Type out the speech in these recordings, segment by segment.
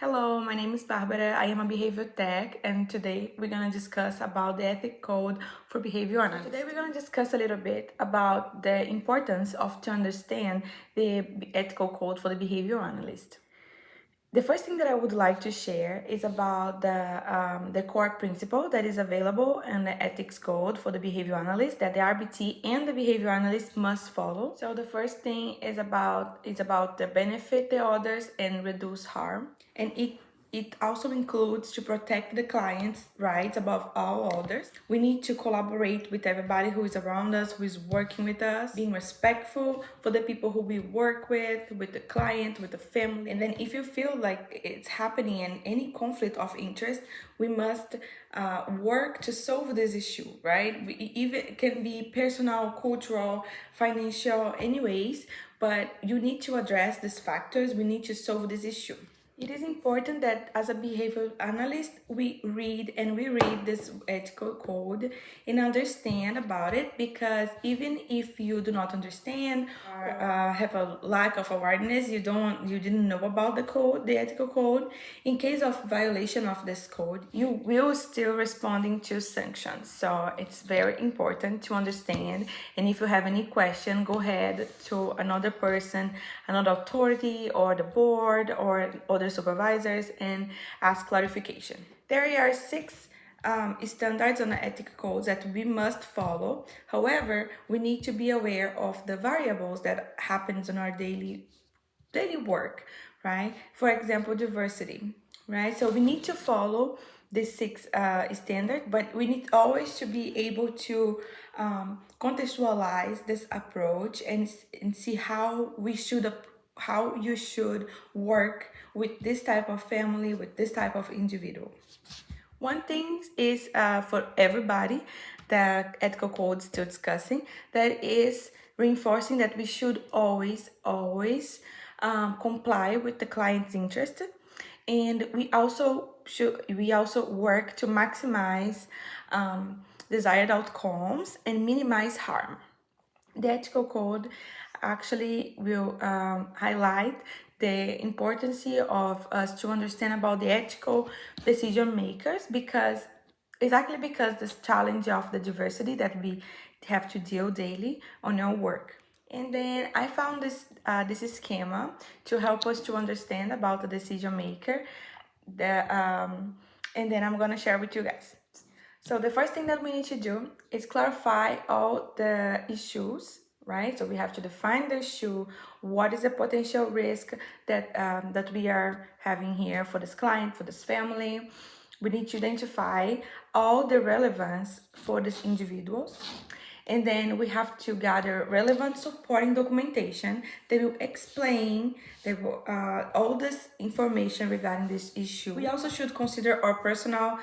Hello, my name is Barbara. I am a behavior tech, and today we're gonna discuss about the ethic code for behavior analysts. Today we're gonna discuss a little bit about the importance of to understand the ethical code for the behavior analyst. The first thing that I would like to share is about the core principle that is available in the ethics code for the behavior analyst that the RBT and the behavior analyst must follow. So the first thing is about the benefit the others and reduce harm, and it also includes to protect the client's rights above all others. We need to collaborate with everybody who is around us, who is working with us, being respectful for the people who we work with the client, with the family. And then if you feel like it's happening in any conflict of interest, we must work to solve this issue, right? It can be personal, cultural, financial, anyways, but you need to address these factors. We need to solve this issue. It is important that as a behavioral analyst, we read this ethical code and understand about it, because even if you do not understand or have a lack of awareness, you didn't know about the ethical code, in case of violation of this code, you will still responding to sanctions. So it's very important to understand. And if you have any question, go ahead to another person, another authority, or the board, or other supervisors, and ask clarification. There are 6 standards on the ethical codes that we must follow. However, we need to be aware of the variables that happens in our daily work, right? For example, diversity, right? So we need to follow the 6 standard, but we need always to be able to contextualize this approach and see how you should work with this type of family, with this type of individual. One thing is for everybody, the ethical code still discussing, that is reinforcing that we should always comply with the client's interest, and we also work to maximize desired outcomes and minimize harm. The ethical code actually will highlight the importance of us to understand about the ethical decision makers, because this challenge of the diversity that we have to deal daily on our work. And then I found this schema to help us to understand about the decision maker. And then I'm gonna share with you guys. So the first thing that we need to do is clarify all the issues, right? So we have to define the issue. What is the potential risk that we are having here for this client, for this family? We need to identify all the relevance for these individuals. And then we have to gather relevant supporting documentation that will explain all this information regarding this issue. We also should consider our personal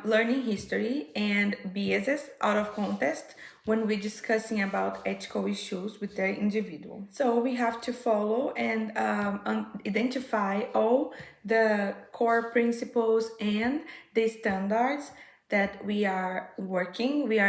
learning history and biases out of context when we're discussing about ethical issues with the individual. So we have to follow and identify all the core principles and the standards that we are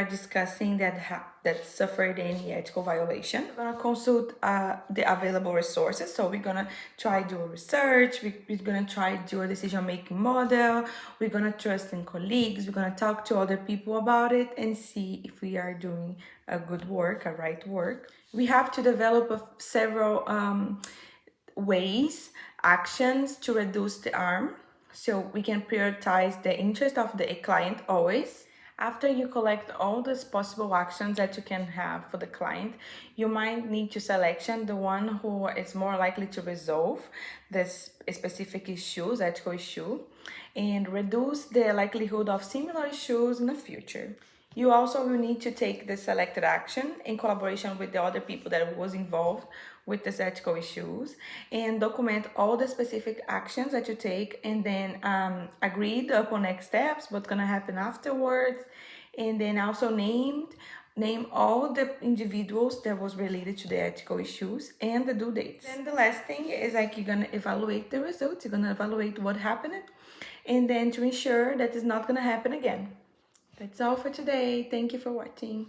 discussing that suffered any ethical violation. We're gonna consult the available resources. So we're gonna try do research, we're gonna try do a decision-making model, we're gonna trust in colleagues, we're gonna talk to other people about it and see if we are doing a good work, a right work. We have to develop several actions to reduce the harm. So we can prioritize the interest of the client always. After you collect all these possible actions that you can have for the client, you might need to selection the one who is more likely to resolve this specific ethical issue, and reduce the likelihood of similar issues in the future. You also will need to take the selected action in collaboration with the other people that was involved with these ethical issues, and document all the specific actions that you take, and then agreed upon next steps, what's gonna happen afterwards, and then also name all the individuals that was related to the ethical issues and the due dates. And the last thing is you're gonna evaluate the results, you're gonna evaluate what happened, and then to ensure that it's not gonna happen again. That's all for today. Thank you for watching.